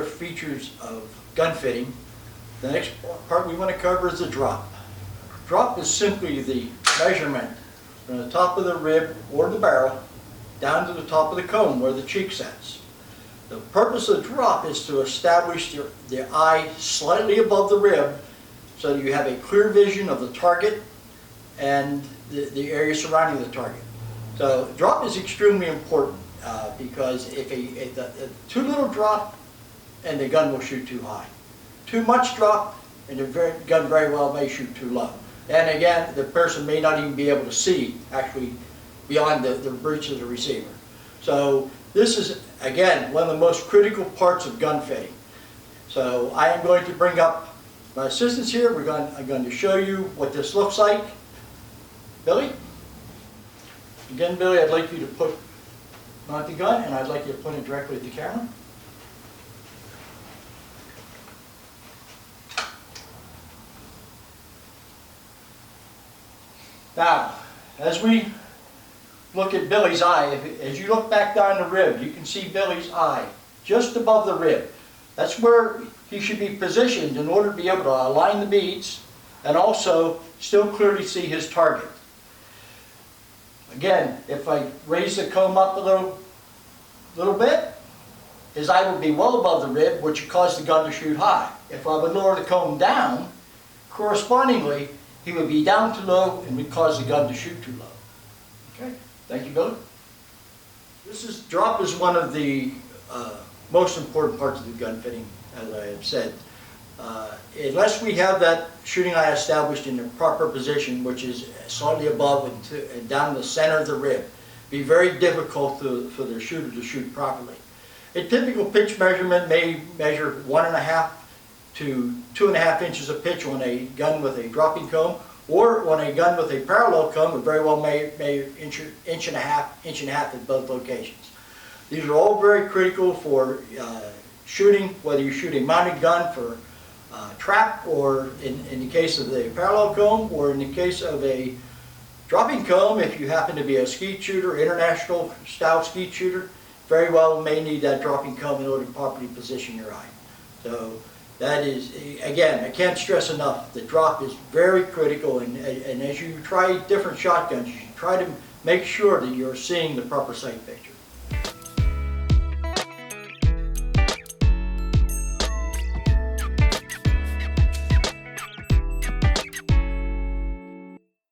particular features of gun fitting, the next part we want to cover is the drop. Drop is simply the measurement from the top of the rib or the barrel down to the top of the cone where the cheek sets. The purpose of the drop is to establish the eye slightly above the rib so that you have a clear vision of the target and the area surrounding the target. So drop is extremely important because if a too little drop and the gun will shoot too high. Too much drop and the gun very well may shoot too low. And again, the person may not even be able to see actually beyond the reach of the receiver. So this is, again, one of the most critical parts of gun fitting. So I am going to bring up my assistants here. I'm going to show you what this looks like. Billy? Again, Billy, I'd like you to mount the gun, and I'd like you to point it directly at the camera. Now, as we look at Billy's eye, as you look back down the rib, you can see Billy's eye just above the rib. That's where he should be positioned in order to be able to align the beads and also still clearly see his target. Again, if I raise the comb up a little bit, his eye would be well above the rib, which would cause the gun to shoot high. If I would lower the comb down, correspondingly, he would be down too low and would cause the gun to shoot too low. Okay, thank you, Billy. Drop is one of the most important parts of the gun fitting, as I have said. Unless we have that shooting eye established in the proper position, which is slightly above and down the center of the rib, it'd be very difficult for the shooter to shoot properly. A typical pitch measurement may measure 1.5 to 2.5 inches of pitch on a gun with a dropping comb, or on a gun with a parallel comb, it very well may inch and a half at both locations. These are all very critical for shooting, whether you shoot a mounted gun for trap, or in the case of the parallel comb, or in the case of a dropping comb, if you happen to be a skeet shooter, international style skeet shooter, very well may need that dropping comb in order to properly position your eye. So that is, again, I can't stress enough, the drop is very critical, and as you try different shotguns, you should try to make sure that you're seeing the proper sight picture.